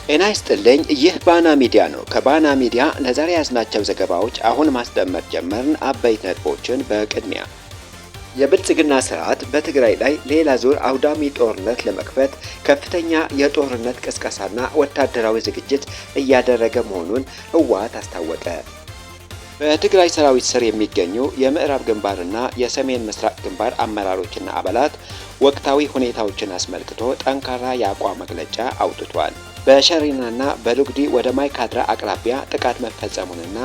ጤና ይስጥልኝ። ይህ ባና ሚዲያ ነው። ከባና ሚዲያ ለዛሬ ያዝናቸው ዘገባዎች አሁን ማስደመጥ ጀመርን። አበይት ነጥቦችን በቅድሚያ የብልጽግና ስርዓት በትግራይ ላይ ሌላ ዙር አውዳሚ ጦርነት ለመክፈት ከፍተኛ የጦርነት ቅስቀሳና ወታደራዊ ዝግጅት እያደረገ መሆኑን ህወሓት አስታወቀ። በትግራይ ሰራዊት ስር የሚገኙ የምዕራብ ግንባርና የሰሜን ምስራቅ ግንባር አመራሮችና አባላት ወቅታዊ ሁኔታዎችን አስመልክቶ ጠንካራ የአቋም መግለጫ አውጥቷል። በሸሪናና በሉግዲ ወደ ማይካድራ አቅራቢያ ጥቃት መፈጸሙንና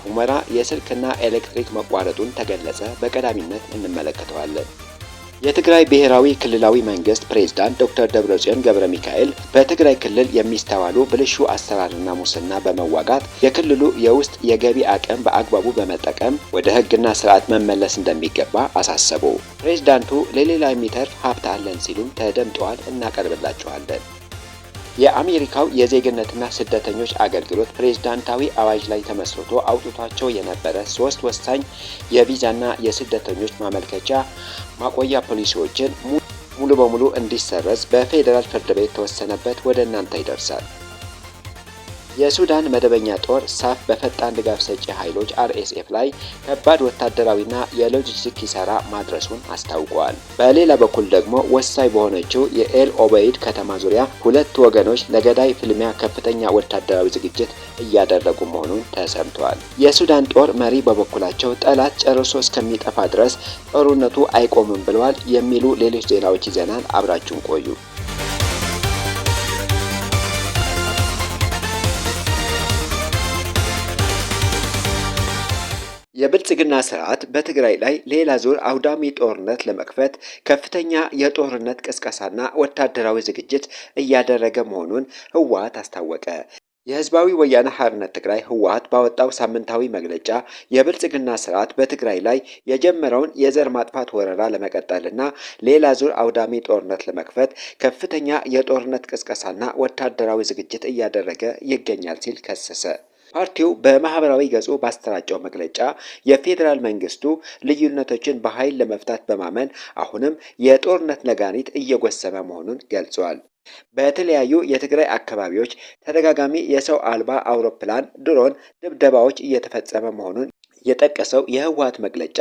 ሁመራ የስልክና ኤሌክትሪክ መቋረጡን ተገለጸ። በቀዳሚነት እንመለከተዋለን። የትግራይ ብሔራዊ ክልላዊ መንግስት ፕሬዝዳንት ዶክተር ደብረጽዮን ገብረ ሚካኤል በትግራይ ክልል የሚስተዋሉ ብልሹ አሰራርና ሙስና በመዋጋት የክልሉ የውስጥ የገቢ አቅም በአግባቡ በመጠቀም ወደ ህግና ስርዓት መመለስ እንደሚገባ አሳሰቡ። ፕሬዝዳንቱ ለሌላ የሚተርፍ ሀብት አለን ሲሉም ተደምጠዋል። እናቀርብላችኋለን። የአሜሪካው የዜግነትና ስደተኞች አገልግሎት ፕሬዝዳንታዊ አዋጅ ላይ ተመስርቶ አውጥቷቸው የነበረ 3 ወሳኝ የቪዛና የስደተኞች ማመልከቻ ማቆያ ፖሊሲዎችን ሙሉ በሙሉ እንዲሰረዝ በፌዴራል ፍርድ ቤት ተወሰነበት። ወደ እናንተ ይደርሳል። የሱዳን መደበኛ ጦር ሳፍ በፈጣን ድጋፍ ሰጪ ኃይሎች አርኤስኤፍ ላይ ከባድ ወታደራዊና የሎጂስቲክ ኪሳራ ማድረሱን አስታውቋል። በሌላ በኩል ደግሞ ወሳኝ በሆነችው የኤል ኦበይድ ከተማ ዙሪያ ሁለት ወገኖች ለገዳይ ፍልሚያ ከፍተኛ ወታደራዊ ዝግጅት እያደረጉ መሆኑን ተሰምቷል። የሱዳን ጦር መሪ በበኩላቸው ጠላት ጨርሶ እስከሚጠፋ ድረስ ጦርነቱ አይቆምም ብለዋል። የሚሉ ሌሎች ዜናዎች ይዘናል። አብራችሁን ቆዩ። የብልጽግና ስርዓት በትግራይ ላይ ሌላ ዙር አውዳሚ ጦርነት ለመክፈት ከፍተኛ የጦርነት ቅስቀሳና ወታደራዊ ዝግጅት እያደረገ መሆኑን ህወሓት አስታወቀ። የህዝባዊ ወያነ ሓርነት ትግራይ ህወሓት ባወጣው ሳምንታዊ መግለጫ የብልጽግና ስርዓት በትግራይ ላይ የጀመረውን የዘር ማጥፋት ወረራ ለመቀጠልና ሌላ ዙር አውዳሚ ጦርነት ለመክፈት ከፍተኛ የጦርነት ቅስቀሳና ወታደራዊ ዝግጅት እያደረገ ይገኛል ሲል ከሰሰ። ፓርቲው በማህበራዊ ገጹ ባስተራጨው መግለጫ የፌዴራል መንግስቱ ልዩነቶችን በኃይል ለመፍታት በማመን አሁንም የጦርነት ነጋሪት እየጎሰመ መሆኑን ገልጿል። በተለያዩ የትግራይ አካባቢዎች ተደጋጋሚ የሰው አልባ አውሮፕላን ድሮን ድብደባዎች እየተፈጸመ መሆኑን የጠቀሰው የህወሓት መግለጫ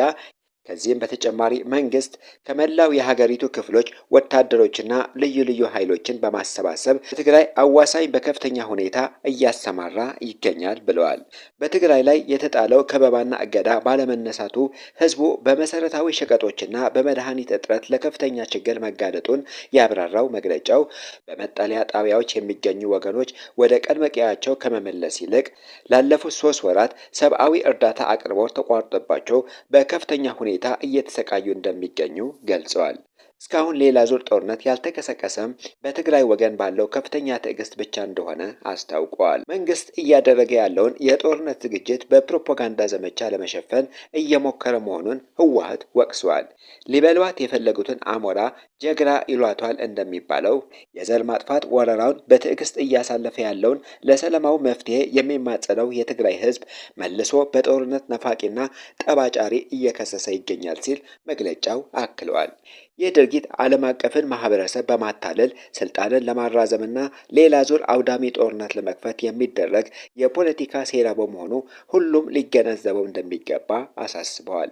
ከዚህም በተጨማሪ መንግስት ከመላው የሀገሪቱ ክፍሎች ወታደሮችና ልዩ ልዩ ኃይሎችን በማሰባሰብ በትግራይ አዋሳኝ በከፍተኛ ሁኔታ እያሰማራ ይገኛል ብለዋል። በትግራይ ላይ የተጣለው ከበባና እገዳ ባለመነሳቱ ህዝቡ በመሰረታዊ ሸቀጦችና በመድኃኒት እጥረት ለከፍተኛ ችግር መጋለጡን ያብራራው መግለጫው በመጠለያ ጣቢያዎች የሚገኙ ወገኖች ወደ ቀድሞ ቀያቸው ከመመለስ ይልቅ ላለፉት 3 ወራት ሰብአዊ እርዳታ አቅርቦት ተቋርጦባቸው በከፍተኛ ሁኔታ እየተሰቃዩ እንደሚገኙ ገልጸዋል። እስካሁን ሌላ ዙር ጦርነት ያልተቀሰቀሰም በትግራይ ወገን ባለው ከፍተኛ ትዕግስት ብቻ እንደሆነ አስታውቀዋል። መንግስት እያደረገ ያለውን የጦርነት ዝግጅት በፕሮፓጋንዳ ዘመቻ ለመሸፈን እየሞከረ መሆኑን ህወሓት ወቅሷል። ሊበሏት የፈለጉትን አሞራ ጀግራ ይሏቷል እንደሚባለው የዘር ማጥፋት ወረራውን በትዕግስት እያሳለፈ ያለውን ለሰላማዊ መፍትሄ የሚማጸነው የትግራይ ህዝብ መልሶ በጦርነት ነፋቂና ጠባጫሪ እየከሰሰ ይገኛል ሲል መግለጫው አክለዋል። ይህ ድርጊት ዓለም አቀፍን ማህበረሰብ በማታለል ስልጣንን ለማራዘምና ሌላ ዙር አውዳሚ ጦርነት ለመክፈት የሚደረግ የፖለቲካ ሴራ በመሆኑ ሁሉም ሊገነዘበው እንደሚገባ አሳስበዋል።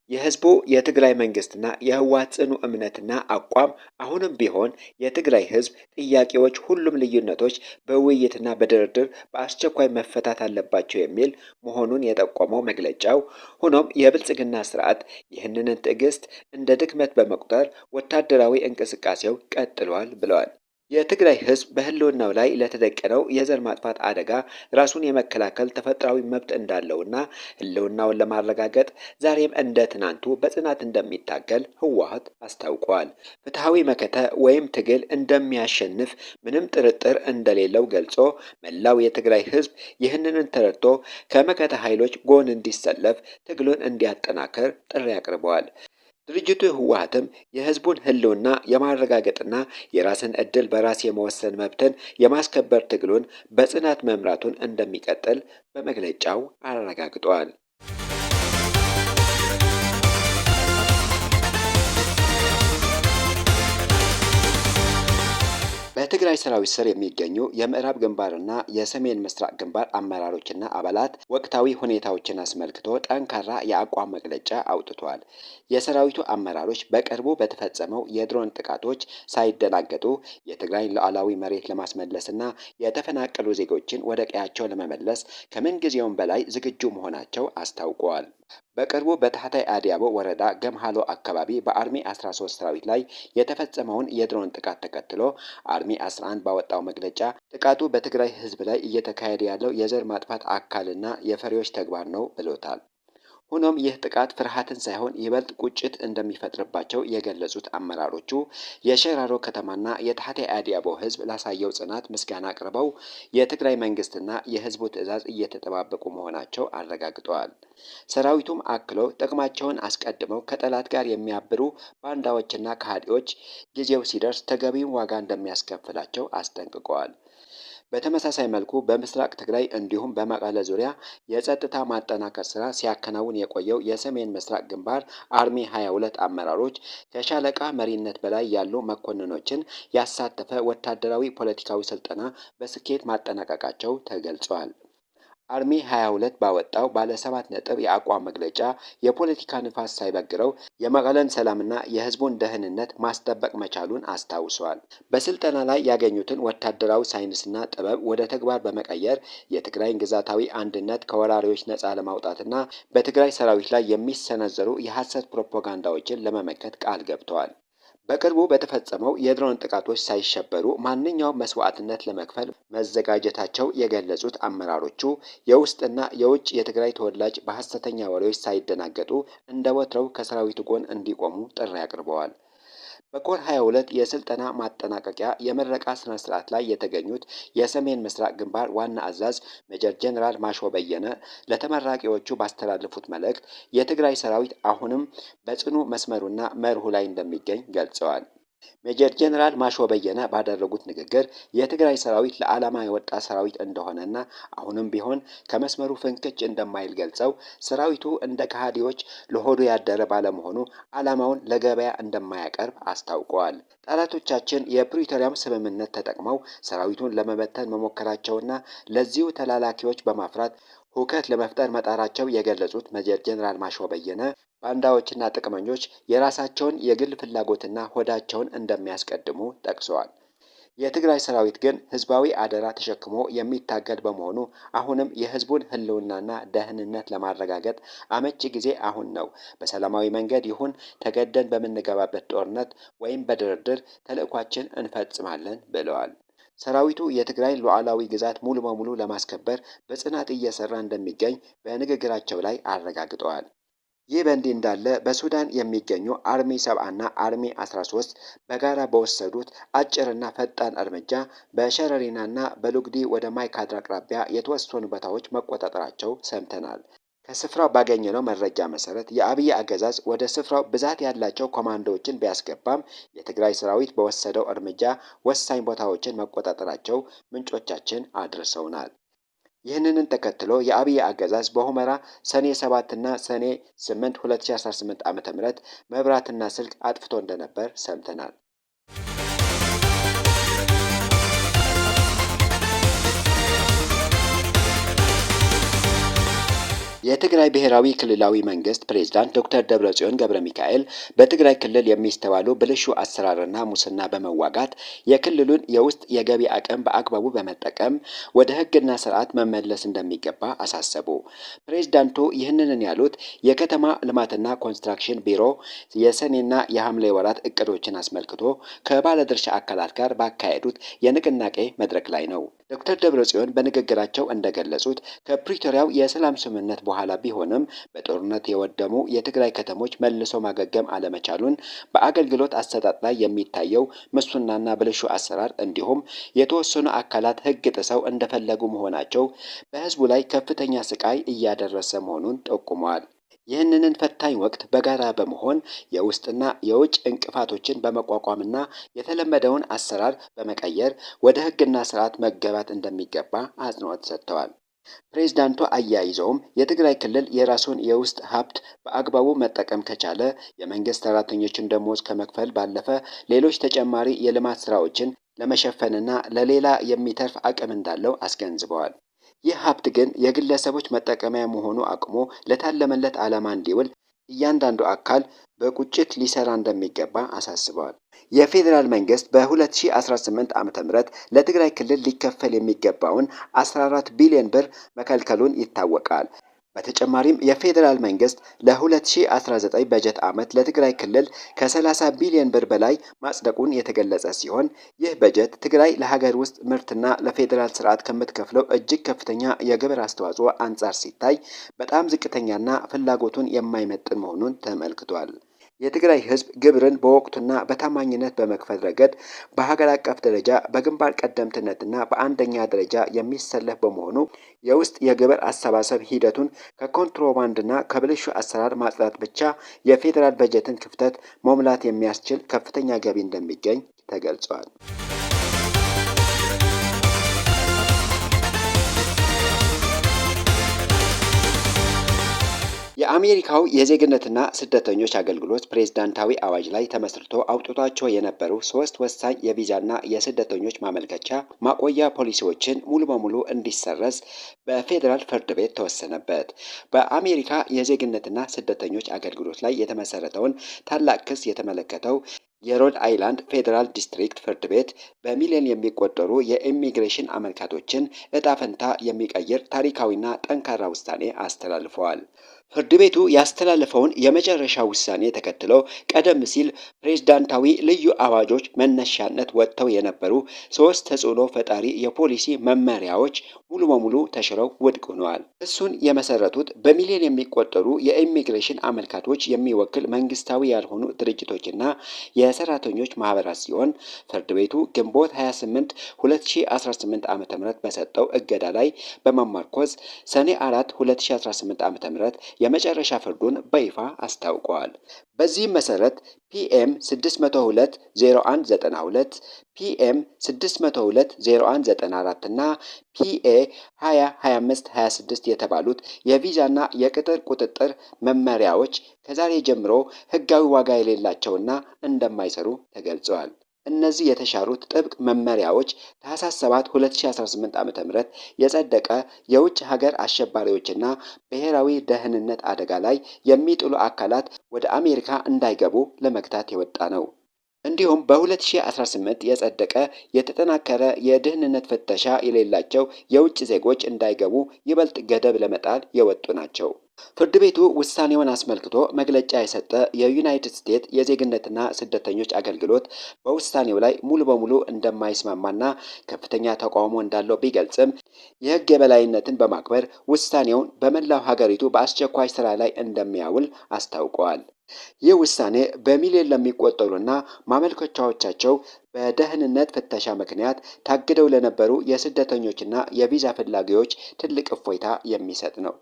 የህዝቡ የትግራይ መንግስትና የህወሓት ጽኑ እምነትና አቋም አሁንም ቢሆን የትግራይ ህዝብ ጥያቄዎች ሁሉም ልዩነቶች በውይይትና በድርድር በአስቸኳይ መፈታት አለባቸው የሚል መሆኑን የጠቆመው መግለጫው፣ ሆኖም የብልጽግና ስርዓት ይህንን ትዕግስት እንደ ድክመት በመቁጠር ወታደራዊ እንቅስቃሴው ቀጥሏል ብለዋል። የትግራይ ህዝብ በህልውናው ላይ ለተደቀነው የዘር ማጥፋት አደጋ ራሱን የመከላከል ተፈጥሯዊ መብት እንዳለውና ህልውናውን ለማረጋገጥ ዛሬም እንደ ትናንቱ በጽናት እንደሚታገል ህወሓት አስታውቋል። ፍትሐዊ መከተ ወይም ትግል እንደሚያሸንፍ ምንም ጥርጥር እንደሌለው ገልጾ መላው የትግራይ ህዝብ ይህንን ተረድቶ ከመከተ ኃይሎች ጎን እንዲሰለፍ ትግሉን እንዲያጠናክር ጥሪ አቅርበዋል። ድርጅቱ ህወሓትም የህዝቡን ህልውና የማረጋገጥና የራስን ዕድል በራስ የመወሰን መብትን የማስከበር ትግሉን በጽናት መምራቱን እንደሚቀጥል በመግለጫው አረጋግጧል። በትግራይ ሰራዊት ስር የሚገኙ የምዕራብ ግንባርና የሰሜን ምስራቅ ግንባር አመራሮችና አባላት ወቅታዊ ሁኔታዎችን አስመልክቶ ጠንካራ የአቋም መግለጫ አውጥተዋል። የሰራዊቱ አመራሮች በቅርቡ በተፈጸመው የድሮን ጥቃቶች ሳይደናገጡ የትግራይን ሉዓላዊ መሬት ለማስመለስና የተፈናቀሉ ዜጎችን ወደ ቀያቸው ለመመለስ ከምንጊዜውም በላይ ዝግጁ መሆናቸው አስታውቀዋል። በቅርቡ በታህታይ አዲያቦ ወረዳ ገምሃሎ አካባቢ በአርሚ 13 ሰራዊት ላይ የተፈጸመውን የድሮን ጥቃት ተከትሎ አርሚ 11 ባወጣው መግለጫ ጥቃቱ በትግራይ ሕዝብ ላይ እየተካሄደ ያለው የዘር ማጥፋት አካልና የፈሪዎች ተግባር ነው ብሎታል። ሆኖም ይህ ጥቃት ፍርሃትን ሳይሆን ይበልጥ ቁጭት እንደሚፈጥርባቸው የገለጹት አመራሮቹ የሸራሮ ከተማና የታህታይ አዲያቦ ህዝብ ላሳየው ጽናት ምስጋና አቅርበው የትግራይ መንግስትና የህዝቡ ትዕዛዝ እየተጠባበቁ መሆናቸው አረጋግጠዋል። ሰራዊቱም አክሎ ጥቅማቸውን አስቀድመው ከጠላት ጋር የሚያብሩ ባንዳዎችና ከሃዲዎች ጊዜው ሲደርስ ተገቢውን ዋጋ እንደሚያስከፍላቸው አስጠንቅቀዋል። በተመሳሳይ መልኩ በምስራቅ ትግራይ እንዲሁም በመቀለ ዙሪያ የጸጥታ ማጠናከር ስራ ሲያከናውን የቆየው የሰሜን ምስራቅ ግንባር አርሚ 22 አመራሮች ከሻለቃ መሪነት በላይ ያሉ መኮንኖችን ያሳተፈ ወታደራዊ ፖለቲካዊ ስልጠና በስኬት ማጠናቀቃቸው ተገልጿል። አርሚ 22 ባወጣው ባለ 7 ነጥብ የአቋም መግለጫ የፖለቲካ ንፋስ ሳይበግረው የመቀለን ሰላምና የህዝቡን ደህንነት ማስጠበቅ መቻሉን አስታውሷል። በስልጠና ላይ ያገኙትን ወታደራዊ ሳይንስና ጥበብ ወደ ተግባር በመቀየር የትግራይን ግዛታዊ አንድነት ከወራሪዎች ነፃ ለማውጣትና በትግራይ ሰራዊት ላይ የሚሰነዘሩ የሐሰት ፕሮፓጋንዳዎችን ለመመከት ቃል ገብተዋል። በቅርቡ በተፈጸመው የድሮን ጥቃቶች ሳይሸበሩ ማንኛውም መስዋዕትነት ለመክፈል መዘጋጀታቸው የገለጹት አመራሮቹ የውስጥና የውጭ የትግራይ ተወላጅ በሐሰተኛ ወሬዎች ሳይደናገጡ እንደ ወትረው ከሰራዊቱ ጎን እንዲቆሙ ጥሪ አቅርበዋል። በኮር 22 የስልጠና ማጠናቀቂያ የምረቃ ስነ ስርዓት ላይ የተገኙት የሰሜን ምስራቅ ግንባር ዋና አዛዥ ሜጀር ጄኔራል ማሾ በየነ ለተመራቂዎቹ ባስተላለፉት መልእክት የትግራይ ሰራዊት አሁንም በጽኑ መስመሩና መርሁ ላይ እንደሚገኝ ገልጸዋል። ሜጀር ጄኔራል ማሾ በየነ ባደረጉት ንግግር የትግራይ ሰራዊት ለዓላማ የወጣ ሰራዊት እንደሆነና አሁንም ቢሆን ከመስመሩ ፍንክች እንደማይል ገልጸው ሰራዊቱ እንደ ከሃዲዎች ለሆዱ ያደረ ባለመሆኑ ዓላማውን ለገበያ እንደማያቀርብ አስታውቀዋል። ጠላቶቻችን የፕሪቶሪያም ስምምነት ተጠቅመው ሰራዊቱን ለመበተን መሞከራቸውና ለዚሁ ተላላኪዎች በማፍራት ሁከት ለመፍጠር መጣራቸው የገለጹት ሜጀር ጄኔራል ማሾ በየነ ባንዳዎችና ጥቅመኞች የራሳቸውን የግል ፍላጎትና ሆዳቸውን እንደሚያስቀድሙ ጠቅሰዋል። የትግራይ ሰራዊት ግን ህዝባዊ አደራ ተሸክሞ የሚታገል በመሆኑ አሁንም የህዝቡን ህልውናና ደህንነት ለማረጋገጥ አመቺ ጊዜ አሁን ነው። በሰላማዊ መንገድ ይሁን ተገደን በምንገባበት ጦርነት ወይም በድርድር ተልዕኳችን እንፈጽማለን ብለዋል። ሰራዊቱ የትግራይን ሉዓላዊ ግዛት ሙሉ በሙሉ ለማስከበር በጽናት እየሰራ እንደሚገኝ በንግግራቸው ላይ አረጋግጠዋል። ይህ በእንዲህ እንዳለ በሱዳን የሚገኙ አርሚ 70 እና አርሚ 13 በጋራ በወሰዱት አጭርና ፈጣን እርምጃ በሸረሪናና በሉግዲ ወደ ማይካድራ አቅራቢያ የተወሰኑ ቦታዎች መቆጣጠራቸው ሰምተናል። ከስፍራው ባገኘነው መረጃ መሰረት የአብይ አገዛዝ ወደ ስፍራው ብዛት ያላቸው ኮማንዶዎችን ቢያስገባም የትግራይ ሰራዊት በወሰደው እርምጃ ወሳኝ ቦታዎችን መቆጣጠራቸው ምንጮቻችን አድርሰውናል። ይህንን ተከትሎ የአብይ አገዛዝ በሁመራ ሰኔ 7 እና ሰኔ 8 2018 ዓ.ም መብራትና ስልክ አጥፍቶ እንደነበር ሰምተናል። የትግራይ ብሔራዊ ክልላዊ መንግስት ፕሬዝዳንት ዶክተር ደብረጽዮን ገብረ ሚካኤል በትግራይ ክልል የሚስተዋሉ ብልሹ አሰራርና ሙስና በመዋጋት የክልሉን የውስጥ የገቢ አቅም በአግባቡ በመጠቀም ወደ ሕግና ስርዓት መመለስ እንደሚገባ አሳሰቡ። ፕሬዝዳንቱ ይህንን ያሉት የከተማ ልማትና ኮንስትራክሽን ቢሮ የሰኔና የሐምሌ ወራት እቅዶችን አስመልክቶ ከባለድርሻ አካላት ጋር ባካሄዱት የንቅናቄ መድረክ ላይ ነው። ዶክተር ደብረጽዮን በንግግራቸው እንደገለጹት ከፕሪቶሪያው የሰላም ስምምነት በኋላ ቢሆንም በጦርነት የወደሙ የትግራይ ከተሞች መልሶ ማገገም አለመቻሉን፣ በአገልግሎት አሰጣጥ ላይ የሚታየው ሙስናና ብልሹ አሰራር እንዲሁም የተወሰኑ አካላት ሕግ ጥሰው እንደፈለጉ መሆናቸው በህዝቡ ላይ ከፍተኛ ስቃይ እያደረሰ መሆኑን ጠቁመዋል። ይህንን ፈታኝ ወቅት በጋራ በመሆን የውስጥና የውጭ እንቅፋቶችን በመቋቋምና የተለመደውን አሰራር በመቀየር ወደ ሕግና ስርዓት መገባት እንደሚገባ አጽንኦት ሰጥተዋል። ፕሬዝዳንቱ አያይዘውም የትግራይ ክልል የራሱን የውስጥ ሀብት በአግባቡ መጠቀም ከቻለ የመንግስት ሰራተኞችን ደሞዝ ከመክፈል ባለፈ ሌሎች ተጨማሪ የልማት ስራዎችን ለመሸፈንና ለሌላ የሚተርፍ አቅም እንዳለው አስገንዝበዋል። ይህ ሀብት ግን የግለሰቦች መጠቀሚያ መሆኑ አቁሞ ለታለመለት ዓላማ እንዲውል እያንዳንዱ አካል በቁጭት ሊሰራ እንደሚገባ አሳስበዋል። የፌዴራል መንግስት በ2018 ዓ.ም ለትግራይ ክልል ሊከፈል የሚገባውን 14 ቢሊዮን ብር መከልከሉን ይታወቃል። በተጨማሪም የፌዴራል መንግስት ለ2019 በጀት ዓመት ለትግራይ ክልል ከ30 ቢሊዮን ብር በላይ ማጽደቁን የተገለጸ ሲሆን ይህ በጀት ትግራይ ለሀገር ውስጥ ምርትና ለፌዴራል ስርዓት ከምትከፍለው እጅግ ከፍተኛ የግብር አስተዋጽኦ አንጻር ሲታይ በጣም ዝቅተኛና ፍላጎቱን የማይመጥን መሆኑን ተመልክቷል። የትግራይ ህዝብ ግብርን በወቅቱና በታማኝነት በመክፈል ረገድ በሀገር አቀፍ ደረጃ በግንባር ቀደምትነትና በአንደኛ ደረጃ የሚሰለፍ በመሆኑ የውስጥ የግብር አሰባሰብ ሂደቱን ከኮንትሮባንድና ከብልሹ አሰራር ማጽዳት ብቻ የፌዴራል በጀትን ክፍተት መሙላት የሚያስችል ከፍተኛ ገቢ እንደሚገኝ ተገልጿል። የአሜሪካው የዜግነትና ስደተኞች አገልግሎት ፕሬዝዳንታዊ አዋጅ ላይ ተመስርቶ አውጥቷቸው የነበሩ 3 ወሳኝ የቪዛና የስደተኞች ማመልከቻ ማቆያ ፖሊሲዎችን ሙሉ በሙሉ እንዲሰረዝ በፌዴራል ፍርድ ቤት ተወሰነበት። በአሜሪካ የዜግነትና ስደተኞች አገልግሎት ላይ የተመሰረተውን ታላቅ ክስ የተመለከተው የሮድ አይላንድ ፌዴራል ዲስትሪክት ፍርድ ቤት በሚሊዮን የሚቆጠሩ የኢሚግሬሽን አመልካቾችን እጣ ፈንታ የሚቀይር ታሪካዊና ጠንካራ ውሳኔ አስተላልፈዋል። ፍርድ ቤቱ ያስተላለፈውን የመጨረሻ ውሳኔ ተከትሎ ቀደም ሲል ፕሬዝዳንታዊ ልዩ አዋጆች መነሻነት ወጥተው የነበሩ 3 ተጽዕኖ ፈጣሪ የፖሊሲ መመሪያዎች ሙሉ በሙሉ ተሽረው ውድቅ ሆነዋል። እሱን የመሰረቱት በሚሊዮን የሚቆጠሩ የኢሚግሬሽን አመልካቾች የሚወክል መንግስታዊ ያልሆኑ ድርጅቶችና የሰራተኞች ማህበራት ሲሆን ፍርድ ቤቱ ግንቦት 28 2018 ዓ.ም በሰጠው እገዳ ላይ በመመርኮዝ ሰኔ 4 2018 ዓ.ም የመጨረሻ ፍርዱን በይፋ አስታውቀዋል። በዚህም መሰረት ፒኤም 602-0192፣ ፒኤም 602-0194 እና ፒኤ 2025-26 የተባሉት የቪዛና የቅጥር ቁጥጥር መመሪያዎች ከዛሬ ጀምሮ ህጋዊ ዋጋ የሌላቸውና እንደማይሰሩ ተገልጸዋል። እነዚህ የተሻሩት ጥብቅ መመሪያዎች ታህሳስ 7 2018 ዓ.ም የጸደቀ የውጭ ሀገር አሸባሪዎችና ብሔራዊ ደህንነት አደጋ ላይ የሚጥሉ አካላት ወደ አሜሪካ እንዳይገቡ ለመግታት የወጣ ነው። እንዲሁም በ2018 የጸደቀ የተጠናከረ የደህንነት ፍተሻ የሌላቸው የውጭ ዜጎች እንዳይገቡ ይበልጥ ገደብ ለመጣል የወጡ ናቸው። ፍርድ ቤቱ ውሳኔውን አስመልክቶ መግለጫ የሰጠ የዩናይትድ ስቴትስ የዜግነትና ስደተኞች አገልግሎት በውሳኔው ላይ ሙሉ በሙሉ እንደማይስማማና ከፍተኛ ተቃውሞ እንዳለው ቢገልጽም የሕግ የበላይነትን በማክበር ውሳኔውን በመላው ሀገሪቱ በአስቸኳይ ስራ ላይ እንደሚያውል አስታውቀዋል። ይህ ውሳኔ በሚሊዮን ለሚቆጠሩና ማመልከቻዎቻቸው በደህንነት ፍተሻ ምክንያት ታግደው ለነበሩ የስደተኞችና የቪዛ ፈላጊዎች ትልቅ እፎይታ የሚሰጥ ነው።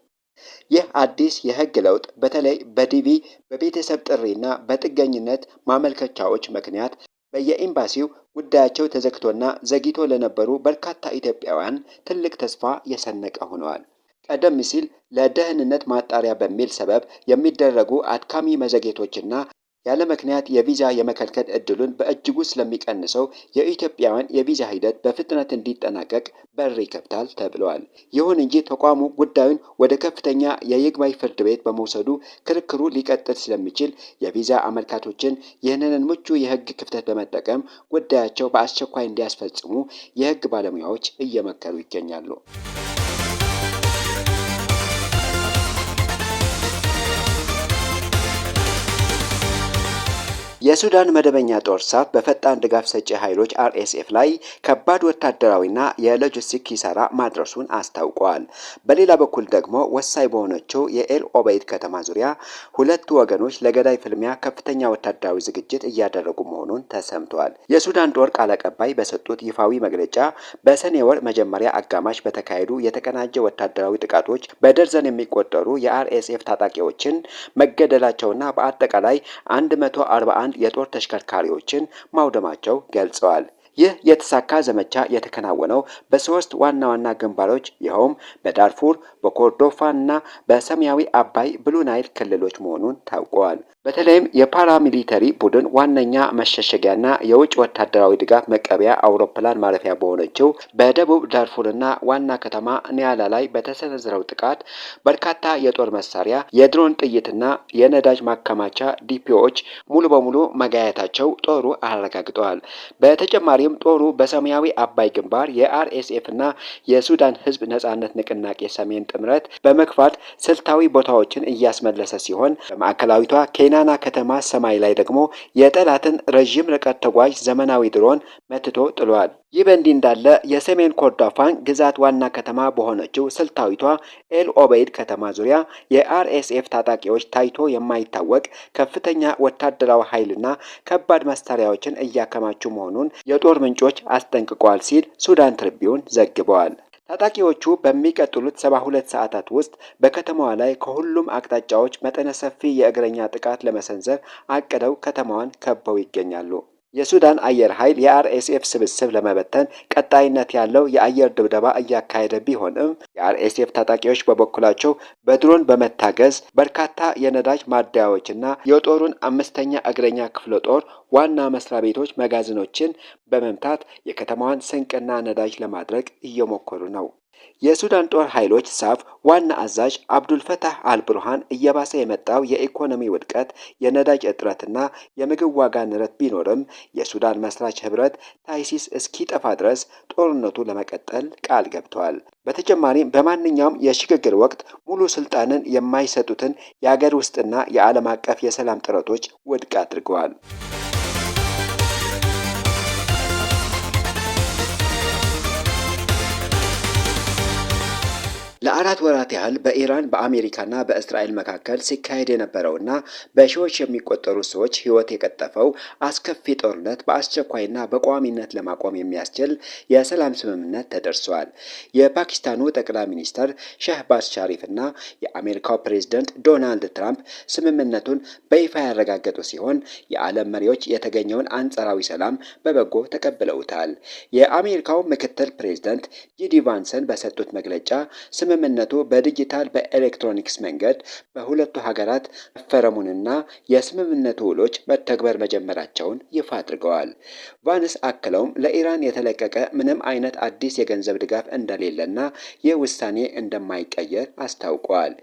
ይህ አዲስ የህግ ለውጥ በተለይ በዲቪ በቤተሰብ ጥሪና በጥገኝነት ማመልከቻዎች ምክንያት በየኤምባሲው ጉዳያቸው ተዘግቶና ዘግይቶ ለነበሩ በርካታ ኢትዮጵያውያን ትልቅ ተስፋ የሰነቀ ሆነዋል። ቀደም ሲል ለደህንነት ማጣሪያ በሚል ሰበብ የሚደረጉ አድካሚ መዘግየቶችና ያለ ምክንያት የቪዛ የመከልከል እድሉን በእጅጉ ስለሚቀንሰው የኢትዮጵያውያን የቪዛ ሂደት በፍጥነት እንዲጠናቀቅ በር ይከፍታል ተብለዋል። ይሁን እንጂ ተቋሙ ጉዳዩን ወደ ከፍተኛ የይግባኝ ፍርድ ቤት በመውሰዱ ክርክሩ ሊቀጥል ስለሚችል የቪዛ አመልካቾችን ይህንን ምቹ የህግ ክፍተት በመጠቀም ጉዳያቸው በአስቸኳይ እንዲያስፈጽሙ የህግ ባለሙያዎች እየመከሩ ይገኛሉ። የሱዳን መደበኛ ጦር ሳፍ በፈጣን ድጋፍ ሰጪ ኃይሎች አርኤስኤፍ ላይ ከባድ ወታደራዊና የሎጂስቲክ ኪሳራ ማድረሱን አስታውቀዋል። በሌላ በኩል ደግሞ ወሳኝ በሆነችው የኤል ኦበይድ ከተማ ዙሪያ ሁለቱ ወገኖች ለገዳይ ፍልሚያ ከፍተኛ ወታደራዊ ዝግጅት እያደረጉ መሆኑን ተሰምቷል። የሱዳን ጦር ቃል አቀባይ በሰጡት ይፋዊ መግለጫ በሰኔ ወር መጀመሪያ አጋማሽ በተካሄዱ የተቀናጀ ወታደራዊ ጥቃቶች በደርዘን የሚቆጠሩ የአርኤስኤፍ ታጣቂዎችን መገደላቸውና በአጠቃላይ 141 የጦር ተሽከርካሪዎችን ማውደማቸው ገልጸዋል። ይህ የተሳካ ዘመቻ የተከናወነው በ3 ዋና ዋና ግንባሮች ይኸውም በዳርፉር፣ በኮርዶፋን እና በሰማያዊ አባይ ብሉ ናይል ክልሎች መሆኑን ታውቋል። በተለይም የፓራሚሊተሪ ቡድን ዋነኛ መሸሸጊያና የውጭ ወታደራዊ ድጋፍ መቀበያ አውሮፕላን ማረፊያ በሆነችው በደቡብ ዳርፉርና ዋና ከተማ ኒያላ ላይ በተሰነዘረው ጥቃት በርካታ የጦር መሳሪያ፣ የድሮን ጥይትና የነዳጅ ማከማቻ ዲፖዎች ሙሉ በሙሉ መጋየታቸው ጦሩ አረጋግጠዋል። በተጨማሪም ጦሩ በሰማያዊ አባይ ግንባር የአርኤስኤፍና የሱዳን ሕዝብ ነጻነት ንቅናቄ ሰሜን ጥምረት በመግፋት ስልታዊ ቦታዎችን እያስመለሰ ሲሆን በማዕከላዊቷ ኬናና ከተማ ሰማይ ላይ ደግሞ የጠላትን ረዥም ርቀት ተጓዥ ዘመናዊ ድሮን መትቶ ጥሏል። ይህ በእንዲህ እንዳለ የሰሜን ኮርዶፋን ግዛት ዋና ከተማ በሆነችው ስልታዊቷ ኤል ኦበይድ ከተማ ዙሪያ የአርኤስኤፍ ታጣቂዎች ታይቶ የማይታወቅ ከፍተኛ ወታደራዊ ኃይልና ከባድ መሳሪያዎችን እያከማቹ መሆኑን የጦር ምንጮች አስጠንቅቀዋል ሲል ሱዳን ትሪቢዩን ዘግበዋል። ታጣቂዎቹ በሚቀጥሉት 72 ሰዓታት ውስጥ በከተማዋ ላይ ከሁሉም አቅጣጫዎች መጠነ ሰፊ የእግረኛ ጥቃት ለመሰንዘር አቅደው ከተማዋን ከበው ይገኛሉ። የሱዳን አየር ኃይል የአርኤስኤፍ ስብስብ ለመበተን ቀጣይነት ያለው የአየር ድብደባ እያካሄደ ቢሆንም የአርኤስኤፍ ታጣቂዎች በበኩላቸው በድሮን በመታገዝ በርካታ የነዳጅ ማደያዎችና የጦሩን 5ኛ እግረኛ ክፍለ ጦር ዋና መስሪያ ቤቶች መጋዘኖችን በመምታት የከተማዋን ስንቅና ነዳጅ ለማድረግ እየሞከሩ ነው። የሱዳን ጦር ኃይሎች ሳፍ ዋና አዛዥ አብዱልፈታህ አልቡርሃን እየባሰ የመጣው የኢኮኖሚ ውድቀት፣ የነዳጅ እጥረትና የምግብ ዋጋ ንረት ቢኖርም የሱዳን መስራች ህብረት ታይሲስ እስኪጠፋ ድረስ ጦርነቱ ለመቀጠል ቃል ገብተዋል። በተጨማሪም በማንኛውም የሽግግር ወቅት ሙሉ ስልጣንን የማይሰጡትን የአገር ውስጥና የዓለም አቀፍ የሰላም ጥረቶች ውድቅ አድርገዋል። ለአራት ወራት ያህል በኢራን በአሜሪካና በእስራኤል መካከል ሲካሄድ የነበረውና በሺዎች የሚቆጠሩ ሰዎች ህይወት የቀጠፈው አስከፊ ጦርነት በአስቸኳይና በቋሚነት ለማቆም የሚያስችል የሰላም ስምምነት ተደርሷል። የፓኪስታኑ ጠቅላይ ሚኒስትር ሸህባዝ ሻሪፍና የአሜሪካው ፕሬዝዳንት ዶናልድ ትራምፕ ስምምነቱን በይፋ ያረጋገጡ ሲሆን የዓለም መሪዎች የተገኘውን አንጻራዊ ሰላም በበጎ ተቀብለውታል። የአሜሪካው ምክትል ፕሬዝዳንት ጂዲ ቫንሰን በሰጡት መግለጫ ስምምነቱ በዲጂታል በኤሌክትሮኒክስ መንገድ በሁለቱ ሀገራት መፈረሙንና የስምምነቱ ውሎች መተግበር መጀመራቸውን ይፋ አድርገዋል። ቫንስ አክለውም ለኢራን የተለቀቀ ምንም አይነት አዲስ የገንዘብ ድጋፍ እንደሌለና ይህ ውሳኔ እንደማይቀየር አስታውቀዋል።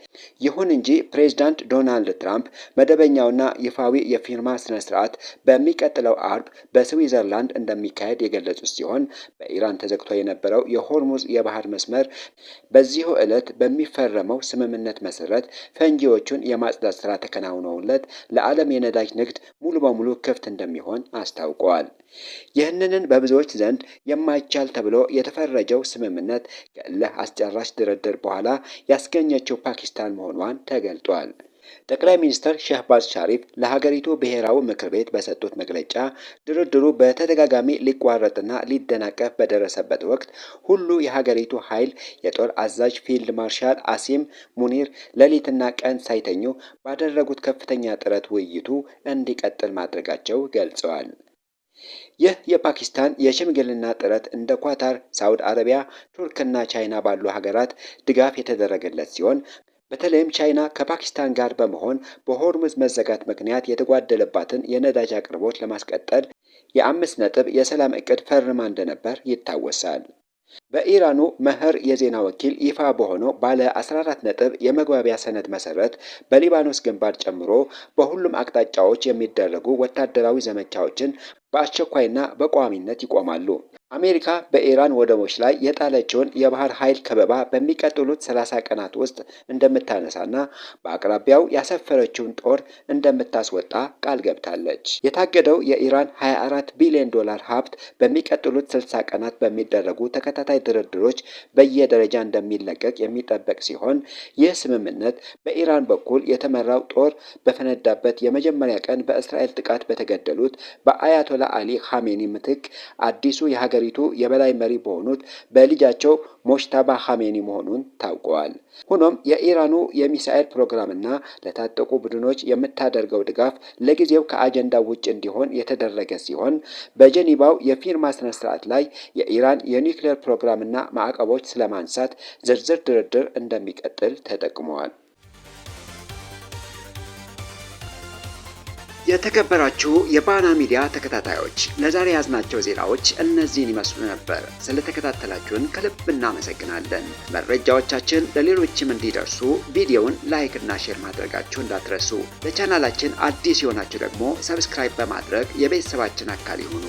ይሁን እንጂ ፕሬዝዳንት ዶናልድ ትራምፕ መደበኛውና ይፋዊ የፊርማ ስነ ስርዓት በሚቀጥለው አርብ በስዊዘርላንድ እንደሚካሄድ የገለጹ ሲሆን በኢራን ተዘግቶ የነበረው የሆርሙዝ የባህር መስመር በዚሁ ዕለት በሚፈረመው ስምምነት መሰረት ፈንጂዎቹን የማጽዳት ስራ ተከናውነውለት ለዓለም የነዳጅ ንግድ ሙሉ በሙሉ ክፍት እንደሚሆን አስታውቀዋል። ይህንን በብዙዎች ዘንድ የማይቻል ተብሎ የተፈረጀው ስምምነት ከእልህ አስጨራሽ ድርድር በኋላ ያስገኘችው ፓኪስታን መሆኗን ተገልጧል። ጠቅላይ ሚኒስትር ሸህባዝ ሻሪፍ ለሀገሪቱ ብሔራዊ ምክር ቤት በሰጡት መግለጫ ድርድሩ በተደጋጋሚ ሊቋረጥና ሊደናቀፍ በደረሰበት ወቅት ሁሉ የሀገሪቱ ኃይል የጦር አዛዥ ፊልድ ማርሻል አሲም ሙኒር ሌሊትና ቀን ሳይተኙ ባደረጉት ከፍተኛ ጥረት ውይይቱ እንዲቀጥል ማድረጋቸው ገልጸዋል። ይህ የፓኪስታን የሽምግልና ጥረት እንደ ኳታር፣ ሳውዲ አረቢያ፣ ቱርክና ቻይና ባሉ ሀገራት ድጋፍ የተደረገለት ሲሆን በተለይም ቻይና ከፓኪስታን ጋር በመሆን በሆርሙዝ መዘጋት ምክንያት የተጓደለባትን የነዳጅ አቅርቦት ለማስቀጠል የ5 ነጥብ የሰላም እቅድ ፈርማ እንደነበር ይታወሳል። በኢራኑ መህር የዜና ወኪል ይፋ በሆነው ባለ 14 ነጥብ የመግባቢያ ሰነድ መሰረት በሊባኖስ ግንባር ጨምሮ በሁሉም አቅጣጫዎች የሚደረጉ ወታደራዊ ዘመቻዎችን በአስቸኳይና በቋሚነት ይቆማሉ። አሜሪካ በኢራን ወደቦች ላይ የጣለችውን የባህር ኃይል ከበባ በሚቀጥሉት 30 ቀናት ውስጥ እንደምታነሳና በአቅራቢያው ያሰፈረችውን ጦር እንደምታስወጣ ቃል ገብታለች። የታገደው የኢራን 24 ቢሊዮን ዶላር ሀብት በሚቀጥሉት 60 ቀናት በሚደረጉ ተከታታይ ድርድሮች በየደረጃ እንደሚለቀቅ የሚጠበቅ ሲሆን ይህ ስምምነት በኢራን በኩል የተመራው ጦር በፈነዳበት የመጀመሪያ ቀን በእስራኤል ጥቃት በተገደሉት በአያቶላ አሊ ኻሜኒ ምትክ አዲሱ የሀገሪቱ የበላይ መሪ በሆኑት በልጃቸው ሞሽታባ ኻሜኒ መሆኑን ታውቀዋል። ሆኖም የኢራኑ የሚሳኤል ፕሮግራምና ለታጠቁ ቡድኖች የምታደርገው ድጋፍ ለጊዜው ከአጀንዳ ውጭ እንዲሆን የተደረገ ሲሆን በጀኒቫው የፊርማ ስነ ስርዓት ላይ የኢራን የኒውክሌር ፕሮግራምና ማዕቀቦች ስለማንሳት ዝርዝር ድርድር እንደሚቀጥል ተጠቅመዋል። የተከበራችሁ የባና ሚዲያ ተከታታዮች ለዛሬ ያዝናቸው ዜናዎች እነዚህን ይመስሉ ነበር። ስለተከታተላችሁን ከልብ እናመሰግናለን። መረጃዎቻችን ለሌሎችም እንዲደርሱ ቪዲዮውን ላይክ እና ሼር ማድረጋችሁ እንዳትረሱ። ለቻናላችን አዲስ የሆናችሁ ደግሞ ሰብስክራይብ በማድረግ የቤተሰባችን አካል ይሁኑ።